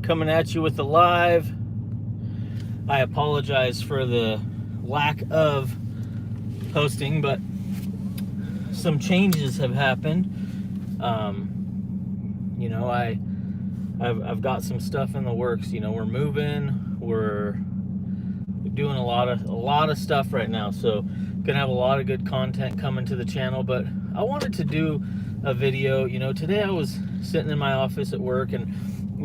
coming at you with the live. I apologize for the lack of posting, but some changes have happened. I've got some stuff in the works. We're moving, we're doing a lot of stuff right now, so gonna have a lot of good content coming to the channel. But I wanted to do a video. Today I was sitting in my office at work, and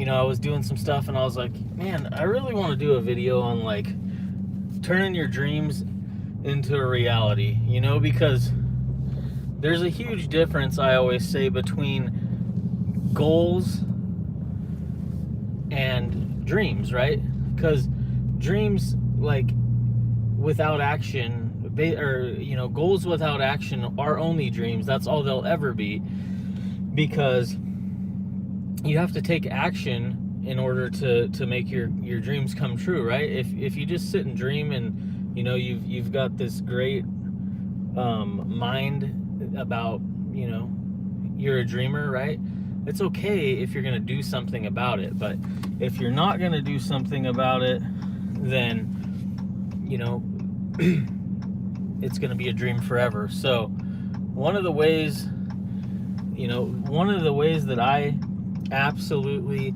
I was doing some stuff, and I was like, man, I really want to do a video on like turning your dreams into a reality, because there's a huge difference, I always say, between goals and dreams, right? Because dreams, like, without action, goals without action are only dreams. That's all they'll ever be, because you have to take action in order to make your dreams come true, right? If you just sit and dream, and you've got this great mind about you're a dreamer, right? It's okay if you're gonna do something about it, but if you're not gonna do something about it, then it's gonna be a dream forever. So one of the ways that I absolutely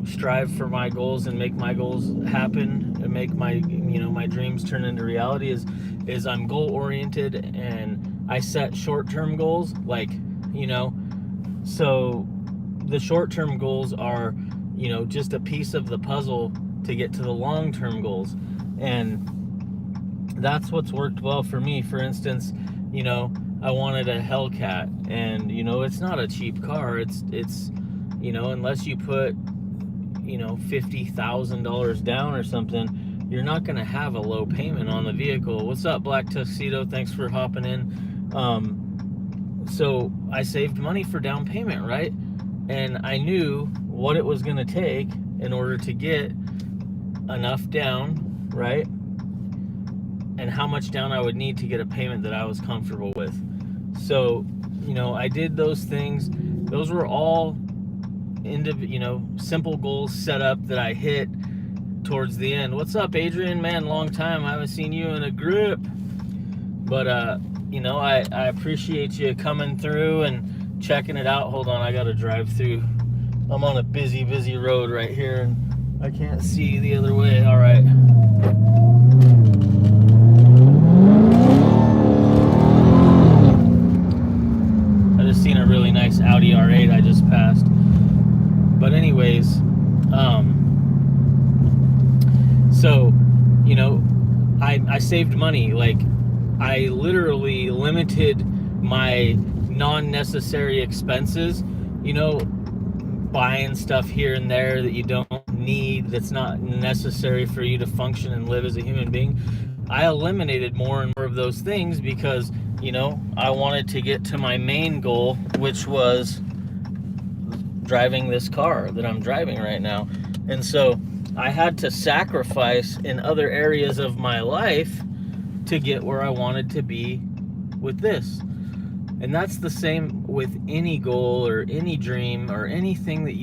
strive for my goals and make my goals happen and make my my dreams turn into reality is I'm goal oriented, and I set short-term goals, so the short-term goals are just a piece of the puzzle to get to the long-term goals, and that's what's worked well for me. For instance, I wanted a Hellcat, and it's not a cheap car. It's unless you put $50,000 down or something, you're not going to have a low payment on the vehicle. What's up, Black Tuxedo? Thanks for hopping in. So I saved money for down payment, right? And I knew what it was going to take in order to get enough down, right? And how much down I would need to get a payment that I was comfortable with. So, I did those things. Those were all simple goals set up that I hit towards the end. What's up, Adrian? Man, long time. I haven't seen you in a grip. But, I appreciate you coming through and checking it out. Hold on, I got to drive through. I'm on a busy road right here, and I can't see the other way. All right. I just seen a really nice Audi R8 I just passed. But anyways, so, I saved money. Like, I literally limited my non-necessary expenses, buying stuff here and there that you don't need, that's not necessary for you to function and live as a human being. I eliminated more and more of those things because, I wanted to get to my main goal, which was driving this car that I'm driving right now. And so I had to sacrifice in other areas of my life to get where I wanted to be with this. And that's the same with any goal or any dream or anything that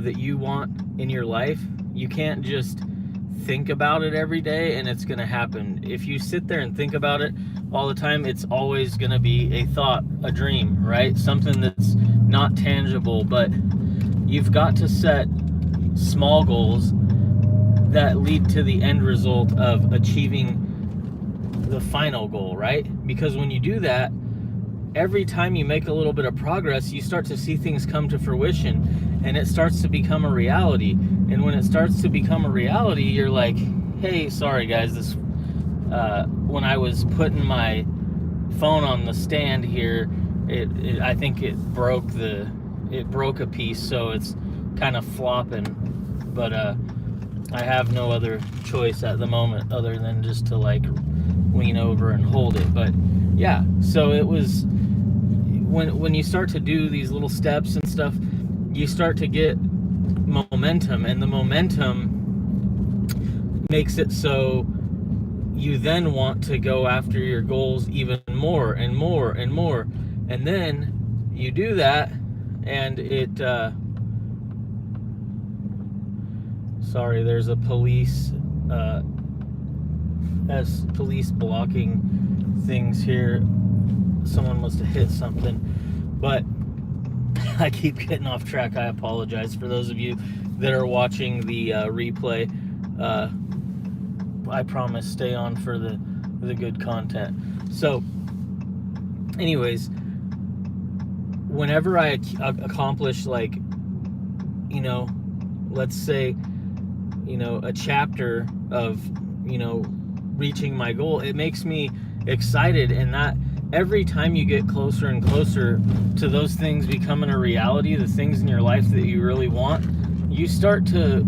that you want in your life. You can't just think about it every day and it's going to happen. If you sit there and think about it all the time, it's always going to be a thought, a dream, right? Something that's not tangible. But you've got to set small goals that lead to the end result of achieving the final goal, right? Because when you do that, every time you make a little bit of progress, you start to see things come to fruition, and it starts to become a reality. And when it starts to become a reality, you're like, hey, sorry guys, this when I was putting my phone on the stand here, I think it broke a piece, so it's kind of flopping. But I have no other choice at the moment other than just to lean over and hold it. But yeah, so it was when you start to do these little steps and stuff, you start to get momentum, and the momentum makes it so you then want to go after your goals even more and more and more. And then you do that, and it Sorry, there's a police police blocking things here. Someone must have hit something, but I keep getting off track. I apologize for those of you that are watching the replay. I promise, stay on for the good content. So anyways, whenever I accomplish, like, you know, let's say, you know, a chapter of, you know, reaching my goal, it makes me excited. And that every time you get closer and closer to those things becoming a reality, the things in your life that you really want, you start to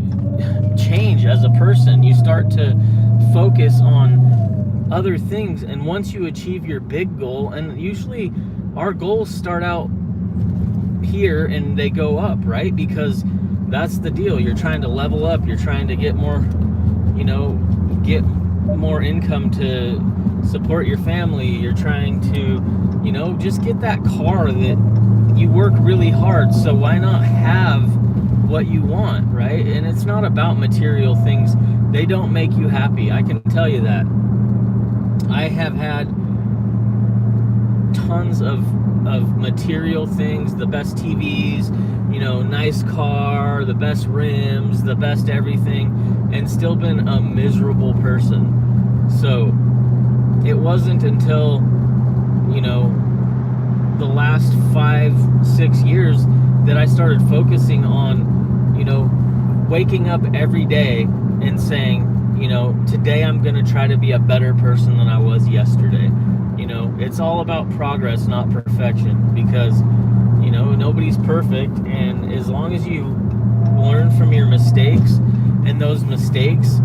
change as a person. You start to focus on other things. And once you achieve your big goal, and usually our goals start out here and they go up, right? Because that's the deal. You're trying to level up. You're trying to get more, you know, get more income to support your family. You're trying to, you know, just get that car that you work really hard. So why not have what you want, right? And it's not about material things. They don't make you happy. I can tell you that. I have had tons of material things, the best TVs, you know, nice car, the best rims, the best everything, and still been a miserable person. So it wasn't until, you know, the last 5-6 years that I started focusing on, you know, waking up every day and saying, you know, today I'm going to try to be a better person than I was yesterday. You know, it's all about progress, not perfection, because, you know, nobody's perfect. And as long as you learn from your mistakes, and those mistakes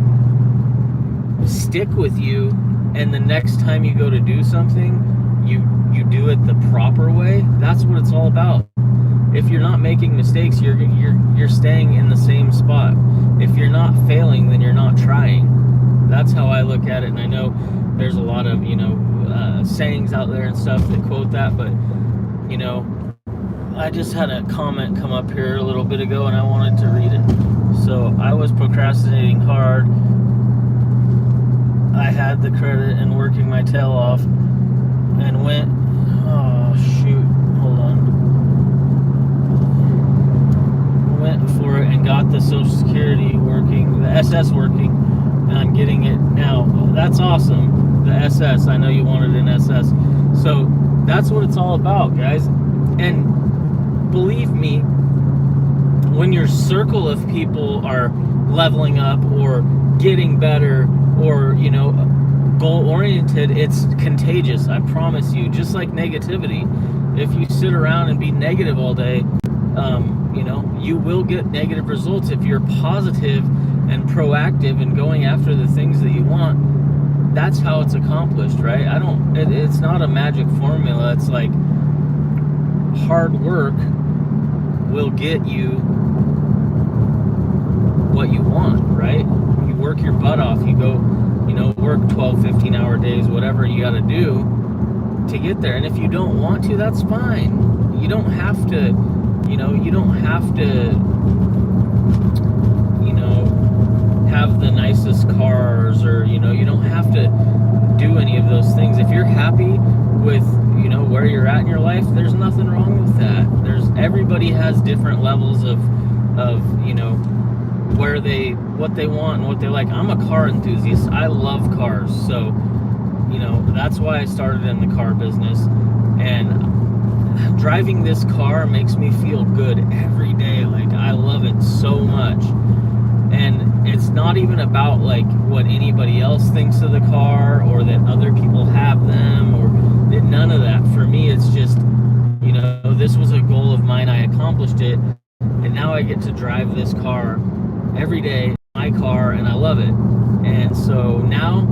stick with you, and the next time you go to do something, you do it the proper way, that's what it's all about. If you're not making mistakes, you're staying in the same spot. If you're not failing, then you're not trying. That's how I look at it. And I know there's a lot of, you know, sayings out there and stuff that quote that, but, you know, I just had a comment come up here a little bit ago and I wanted to read it. So I was procrastinating hard. I had the credit and working my tail off and went, oh shoot, hold on. Went for it and got the Social Security working, the SS working, and I'm getting it now. That's awesome. The SS, I know you wanted an SS. So that's what it's all about, guys. And believe me, when your circle of people are leveling up or getting better or, you know, goal oriented, it's contagious. I promise you. Just like negativity, if you sit around and be negative all day, you know, you will get negative results. If you're positive and proactive and going after the things that you want, that's how it's accomplished, right? It's not a magic formula. It's like hard work will get you what you want, right? You work your butt off. You go, you know, work 12, 15-hour days, whatever you got to do to get there. And if you don't want to, that's fine. You don't have to, you know, you don't have to, you know, have the nicest cars, or, you know, you don't have to do any of those things. If you're happy with, you know, where you're at in your life, there's nothing wrong with that. Everybody has different levels of, you know, what they want and what they like. I'm a car enthusiast. I love cars. So, you know, that's why I started in the car business. And driving this car makes me feel good every day. Like, I love it so much. And it's not even about like what anybody else thinks of the car, or that other people have them, or none of that. For me, it's just, you know, this was a goal of mine. I accomplished it, and now I get to drive this car every day, my car, and I love it. And so now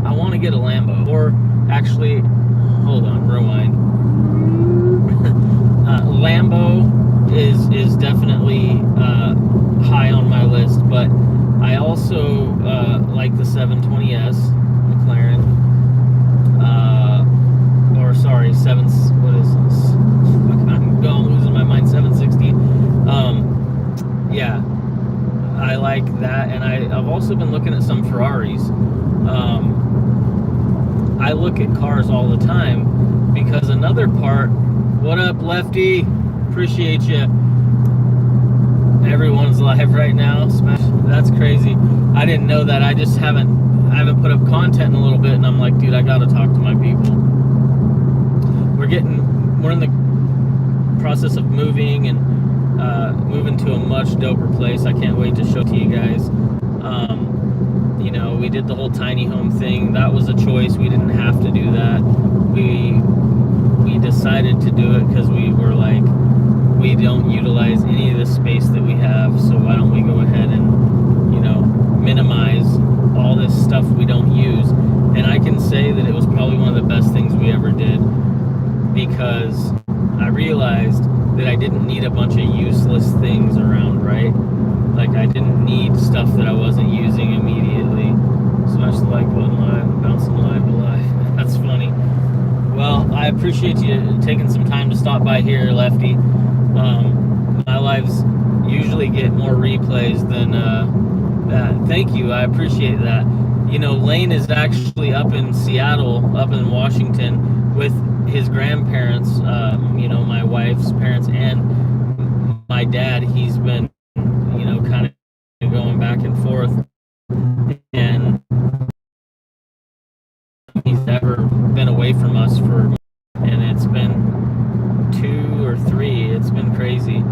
I want to get a Lambo, or actually, hold on, rewind. Lambo is definitely high on my list, but I also like the 720S McLaren, or sorry, what is this? I'm losing my mind, 760. Yeah, I like that, and I've also been looking at some Ferraris. I look at cars all the time because another part. What up, Lefty? Appreciate you. Everyone's live right now. Smash. That's crazy. I didn't know that. I haven't put up content in a little bit, and I'm like, dude, I gotta talk to my people. We're in the process of moving and moving to a much doper place. I can't wait to show to you guys. You know, we did the whole tiny home thing. That was a choice. We didn't have to do that. We decided to do it because we were like, we don't utilize any of the space that we have, so why don't we go ahead and, you know, minimize all this stuff we don't use. And I can say that it was probably one of the best things we ever did, because I realized that I didn't need a bunch of useless things around, right? Like, I didn't need stuff that I wasn't using immediately. Smash the like button live, bouncing live to live. That's funny. Well, I appreciate you taking some time to stop by here, Lefty. My lives usually get more replays than that. Thank you, I appreciate that. You know, Lane is actually up in Seattle, up in Washington, with his grandparents, you know, my wife's parents and my dad. He's been, you know, kind of going back and forth, and he's never been away from us and it's been 2 or 3. It's been crazy,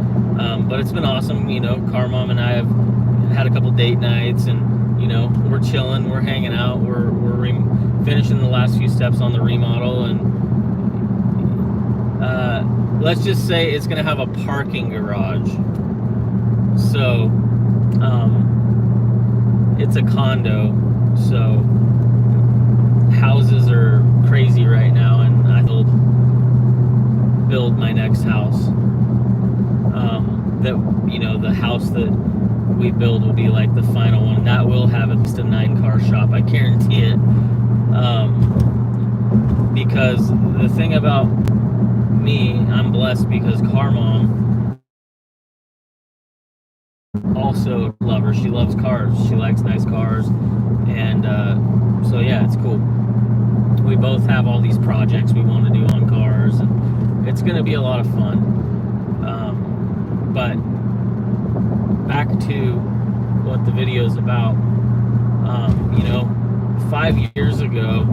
but it's been awesome. You know, CarMom and I have had a couple date nights, and, you know, we're chilling, we're hanging out, we're finishing the last few steps on the remodel, and let's just say it's gonna have a parking garage. So it's a condo, so houses are crazy right now, and I'll build my next house. That, you know, the house that we build will be like the final one. That will have at least a 9-car shop, I guarantee it. Because the thing about me, I'm blessed because CarMom also love her. She loves cars. She likes nice cars, and so yeah, it's cool. We both have all these projects we want to do on cars, and it's gonna be a lot of fun. But back to what the video is about. You know, 5 years ago,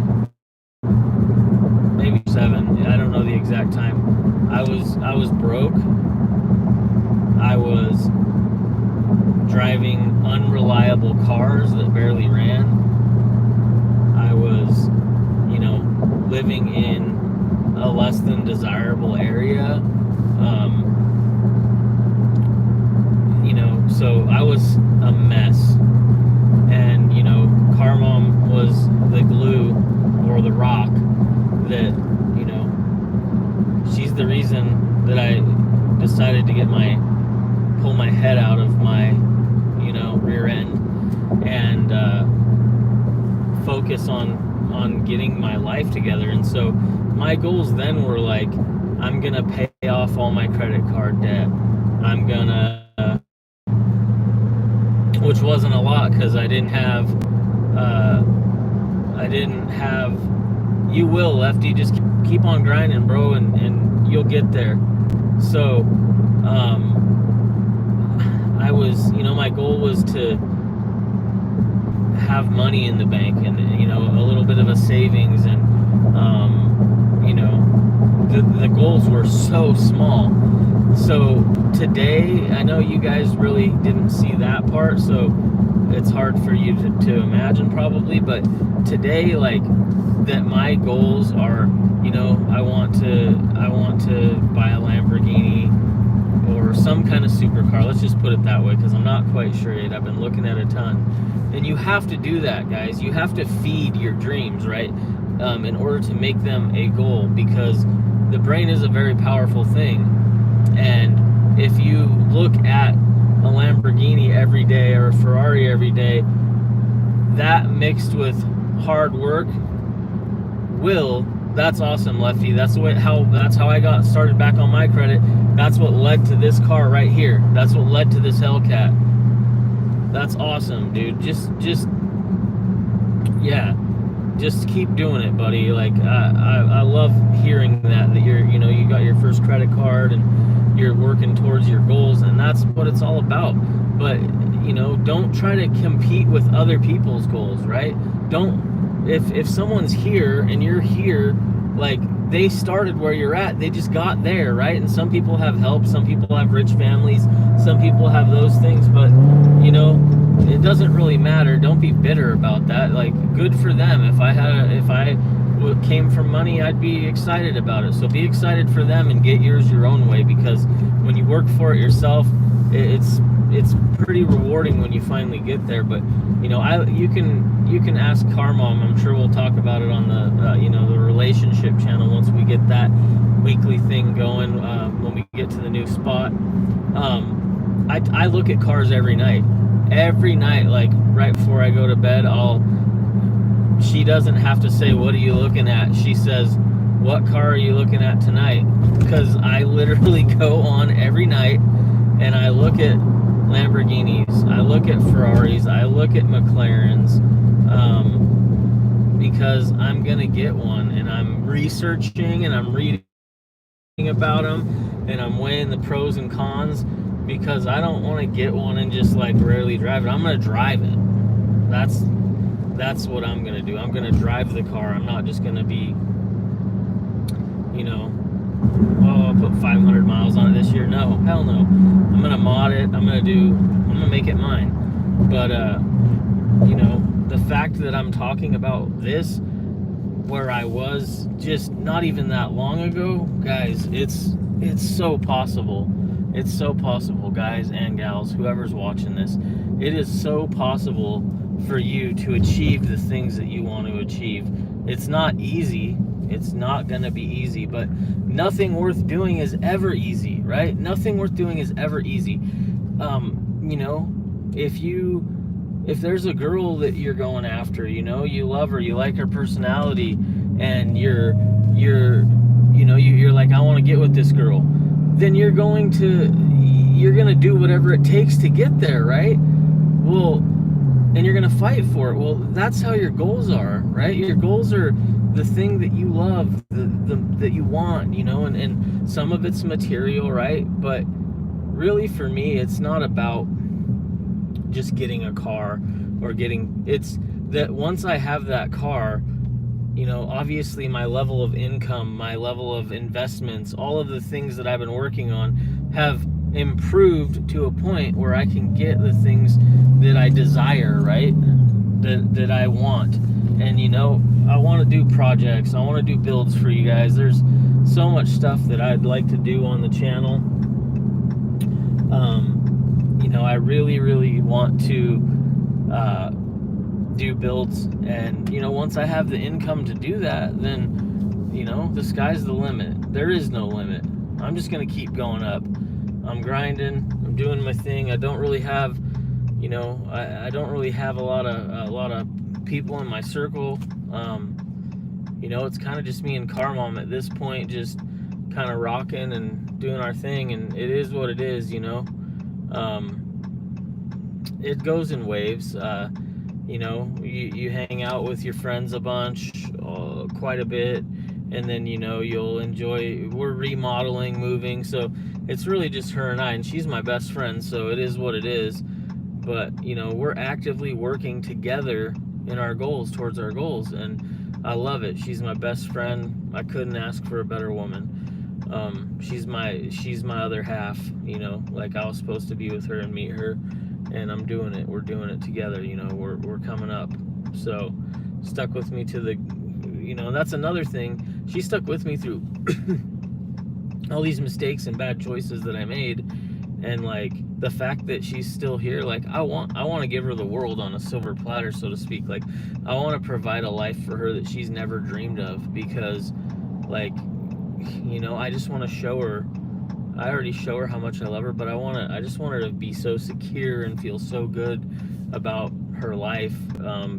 maybe 7, I don't know the exact time, I was broke. I was driving unreliable cars that barely ran. I was, you know, living in a less than desirable area. You know, so I was a mess. And, you know, CarMom was the glue or the rock that, you know, she's the reason that I decided to pull my head out of my, you know, rear end and focus on getting my life together. And so my goals then were like, I'm gonna pay off all my credit card debt. I'm gonna which wasn't a lot, because I didn't have you will, Lefty, just keep on grinding, bro, and you'll get there. So I was, you know, my goal was to have money in the bank, and, you know, a little bit of a savings, and you know, the goals were so small. So today, I know you guys really didn't see that part, so it's hard for you to imagine probably, but today, like, that my goals are, you know, I want to buy a Lamborghini or some kind of supercar. Let's just put it that way, because I'm not quite sure yet. I've been looking at a ton. And you have to do that, guys. You have to feed your dreams, right? In order to make them a goal, because the brain is a very powerful thing. And if you look at a Lamborghini every day or a Ferrari every day, that mixed with hard work that's awesome, Lefty. That's how I got started back on my credit. That's what led to this car right here. That's what led to this Hellcat. That's awesome, dude. Yeah, just keep doing it, buddy. Like I love hearing that you're, you know, you got your first credit card and you're working towards your goals, and that's what it's all about. But you know, don't try to compete with other people's goals, right? Don't, if someone's here and you're here, like, they started where you're at, they just got there, right? And some people have help, some people have rich families, some people have those things, but you know, it doesn't really matter. Don't be bitter about that. Like, good for them. If I came from money, I'd be excited about it. So be excited for them and get yours your own way, because when you work for it yourself, it's pretty rewarding when you finally get there. But you know, you can ask CARMOM. I'm sure we'll talk about it on the you know, the relationship channel once we get that weekly thing going, when we get to the new spot. I look at cars every night. Every night, like right before I go to bed, she doesn't have to say, "What are you looking at?" She says, "What car are you looking at tonight?" Because I literally go on every night and I look at Lamborghinis, I look at Ferraris, I look at McLarens, because I'm gonna get one, and I'm researching and I'm reading about them, and I'm weighing the pros and cons, because I don't want to get one and just like rarely drive it. I'm gonna drive it. That's what I'm gonna do. I'm gonna drive the car. I'm not just gonna be, you know, oh, I'll put 500 miles on it this year. No, hell no. I'm gonna mod it. I'm gonna make it mine. But you know, the fact that I'm talking about this where I was just not even that long ago, guys, it's so possible. It's so possible, guys and gals, whoever's watching this. It is so possible for you to achieve the things that you want to achieve. It's not easy. It's not going to be easy, but nothing worth doing is ever easy, right? Nothing worth doing is ever easy. You know, if there's a girl that you're going after, you know, you love her, you like her personality, and you're like, I want to get with this girl, then you're going to do whatever it takes to get there, right? Well, and you're going to fight for it. Well, that's how your goals are, right? Your goals are the thing that you love, that you want, you know, and some of it's material, right? But really, for me, it's not about just getting a car it's that once I have that car, you know, obviously my level of income, my level of investments, all of the things that I've been working on have improved to a point where I can get the things that I desire, right? That I want. And you know, I want to do projects, I want to do builds for you guys. There's so much stuff that I'd like to do on the channel. You know, I really want to do builds, and you know, once I have the income to do that, then you know, the sky's the limit. There is no limit. I'm just gonna keep going up. I'm grinding, I'm doing my thing. I don't really have, you know, I don't really have a lot of people in my circle. You know, it's kind of just me and CARMOM at this point, just kind of rocking and doing our thing, and it is what it is, you know. It goes in waves. You know, you hang out with your friends a bunch, quite a bit, and then, you know, you'll enjoy, we're remodeling, moving, so it's really just her and I, and she's my best friend, so it is what it is. But, you know, we're actively working together in our goals, towards our goals, and I love it. She's my best friend. I couldn't ask for a better woman. She's my other half, you know, like I was supposed to be with her and meet her, and I'm doing it. We're doing it together, you know, we're coming up. So stuck with me to the, you know, that's another thing. She stuck with me through all these mistakes and bad choices that I made, and like the fact that she's still here, like I want to give her the world on a silver platter, so to speak. Like I want to provide a life for her that she's never dreamed of, because like, you know, I just want to show her. I already show her how much I love her, but I just want her to be so secure and feel so good about her life,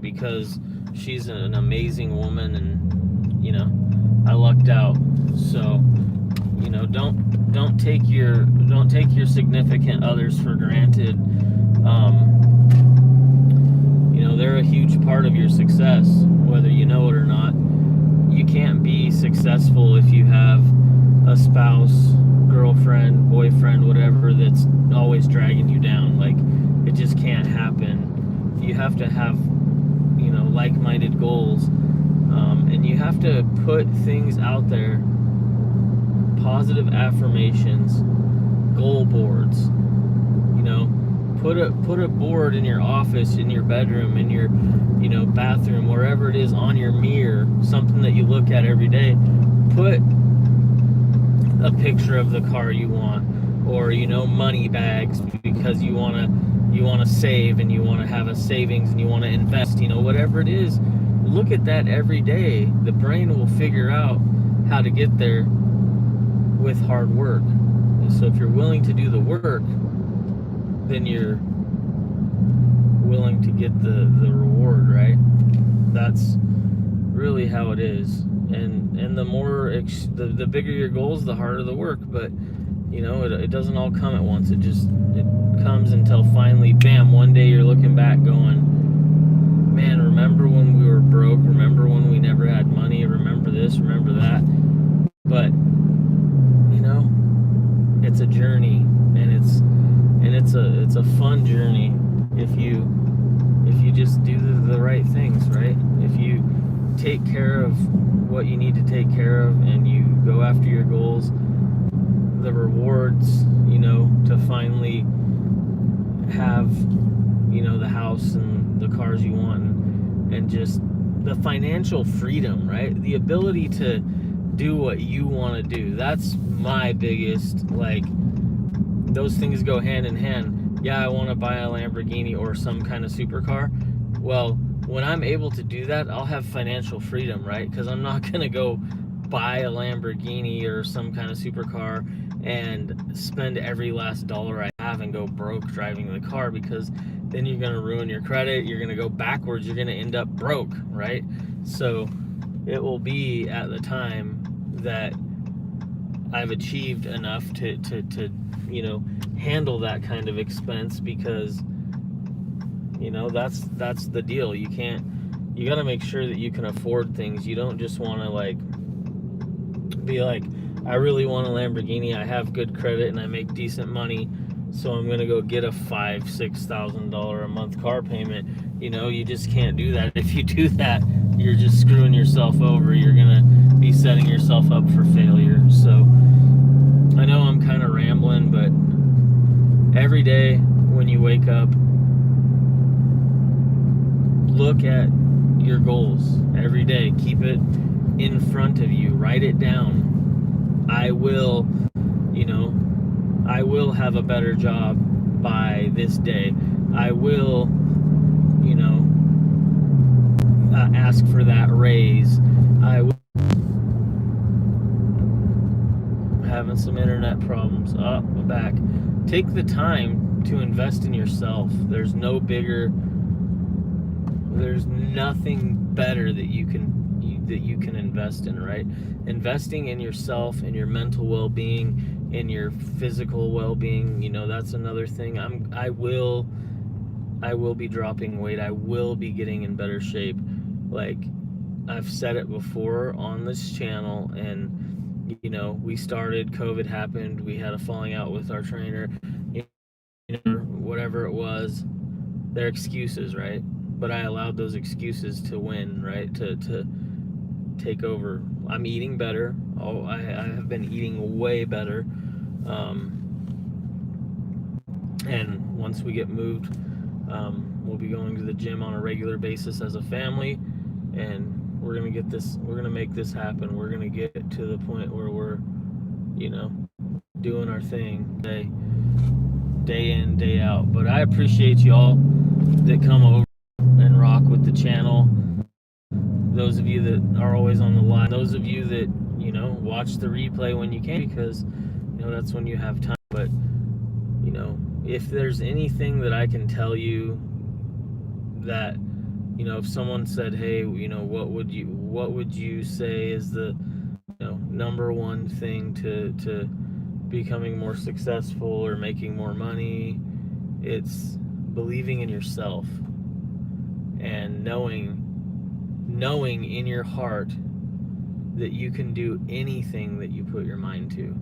because she's an amazing woman, and you know, I lucked out. So, you know, don't take your significant others for granted. your success, whether you know it or not. You can't be successful if you have a spouse, girlfriend, boyfriend, whatever, that's always dragging you down. Like, it just can't happen. You have to have, like-minded goals, and you have to put things out there, positive affirmations, goal boards. Put a board in your office, in your bedroom, in your bathroom, wherever it is, on your mirror, something that you look at every day. Put a picture of the car you want, or money bags, because you want to save, and you want to have a savings, and you want to invest, whatever it is. Look at that every day. The brain will figure out how to get there with hard work. So if you're willing to do the work, then you're willing to get the reward, right? That's really how it is. And the more the bigger your goals, the harder the work. But it doesn't all come at once. It comes until finally, bam, one day you're looking back going, man, remember when we were broke? Remember when we never had money? Remember this, remember that? But it's a journey, and it's a fun journey if you just do the right things, right? If you take care of what you need to take care of, and you go after your goals, the rewards, to finally have, the house and the cars you want, and just the financial freedom, right? The ability to do what you want to do. That's my biggest, those things go hand in hand. Yeah, I want to buy a Lamborghini or some kind of supercar. Well, when I'm able to do that, I'll have financial freedom, right? Because I'm not going to go buy a Lamborghini or some kind of supercar and spend every last dollar I have and go broke driving the car, because then you're going to ruin your credit. You're going to go backwards. You're going to end up broke, right? So it will be at the time that I've achieved enough to handle that kind of expense, because that's the deal. You got to make sure that you can afford things. You don't just want to be like, I really want a Lamborghini, I have good credit, and I make decent money, so I'm gonna go get a $5,000-$6,000 a month car payment. You just can't do that. If you do that, you're just screwing yourself over. You're gonna be setting yourself up for failure. So I know I'm kind of rambling, but every day when you wake up, look at your goals every day. Keep it in front of you. Write it down. I will have a better job by this day. I will, ask for that raise. I will. Having some internet problems. I'm back. Take the time to invest in yourself. There's nothing better that you can invest in, right? Investing in yourself, in your mental well-being, in your physical well-being, that's another thing. I will be dropping weight. I will be getting in better shape. Like I've said it before on this channel, and we started, COVID happened, we had a falling out with our trainer, whatever it was, they're excuses, right? But I allowed those excuses to win, right? To take over. I'm eating better. I have been eating way better. And once we get moved, we'll be going to the gym on a regular basis as a family, and we're gonna make this happen. We're gonna get to the point where we're, doing our thing day in, day out. But I appreciate y'all that come over and rock with the channel. Those of you that are always on the line, those of you that watch the replay when you can, because that's when you have time. But if there's anything that I can tell you, that if someone said, hey, what would you say is the number one thing to becoming more successful or making more money, it's believing in yourself and knowing knowing in your heart that you can do anything that you put your mind to.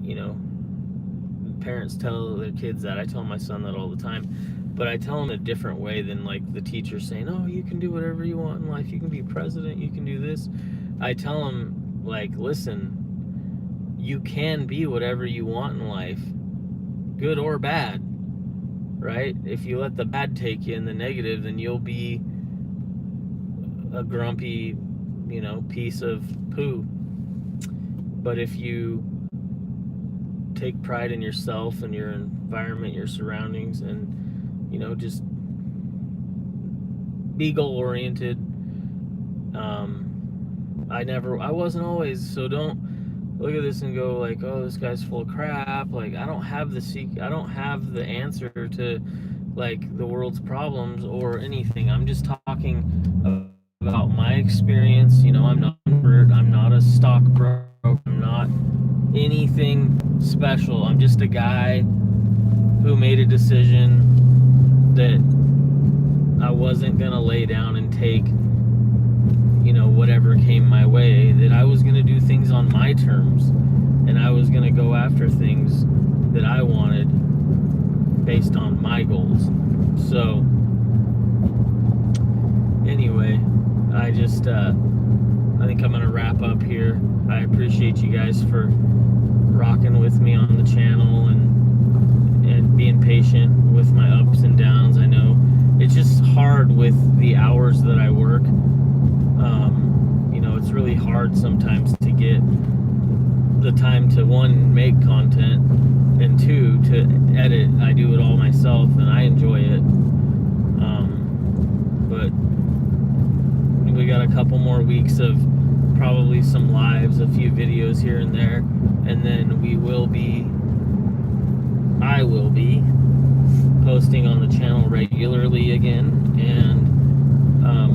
You know, parents tell their kids that. I tell my son that all the time, but I tell him a different way than like the teacher saying, oh, you can do whatever you want in life, you can be president, you can do this. I tell him, like, listen, you can be whatever you want in life, good or bad, right? If you let the bad take you and the negative, then you'll be a grumpy, you know, piece of poo. But if you take pride in yourself and your environment, your surroundings, and, you know, just be goal oriented. I wasn't always, so don't look at this and go like, oh, this guy's full of crap. Like, I don't have the answer to like the world's problems or anything. I'm just talking about my experience. You know, I'm not a stockbroker, I'm not anything special. I'm just a guy who made a decision that I wasn't gonna lay down and take, you know, whatever came my way, that I was gonna do things on my terms, and I was gonna go after things that I wanted based on my goals. So anyway, I think I'm gonna wrap up here. I appreciate you guys for rocking with me on the channel and being patient with my ups and downs. I know it's just hard with the hours that I work. You know, it's really hard sometimes to get the time to, one, make content, and two, to edit. I do it all myself and I enjoy it. But we got a couple more weeks of probably some lives, a few videos here and there, and then I will be posting on the channel regularly again, and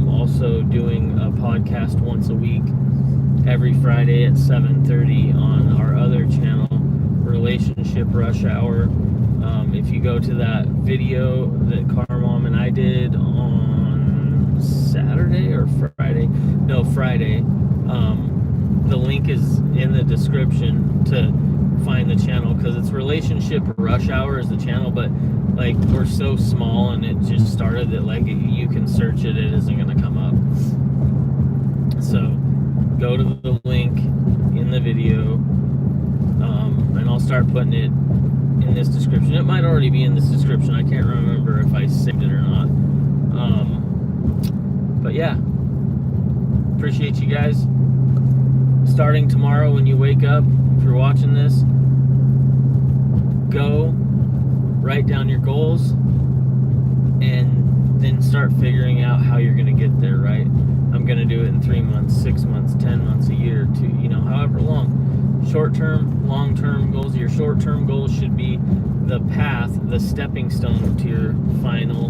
also doing a podcast once a week, every Friday at 7:30 on our other channel, Relationship Rush Hour. If you go to that video that CARMOM and I did on Saturday or Friday, the link is in the description to find the channel, because it's Relationship Rush Hour is the channel, but like we're so small and it just started that like you can search it, it isn't going to come up. So go to the link in the video, and I'll start putting it in this description. It might already be in this description. I can't remember if I saved it or not. But yeah, appreciate you guys. Starting tomorrow when you wake up, if you're watching this, go write down your goals and then start figuring out how you're going to get there, right? I'm going to do it in 3 months, 6 months, 10 months, a year, 2, you know, however long. Short-term, long-term goals. Your short-term goals should be the path, the stepping stone to your final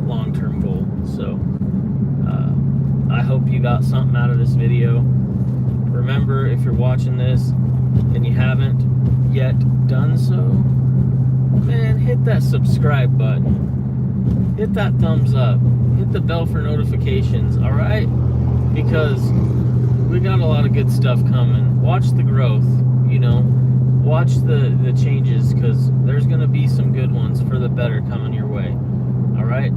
long-term goal. So I hope you got something out of this video. Remember, if you're watching this and you haven't yet done so, man, hit that subscribe button, hit that thumbs up, hit the bell for notifications, all right? Because we got a lot of good stuff coming. Watch the growth, you know, watch the changes, because there's going to be some good ones for the better coming your way, all right?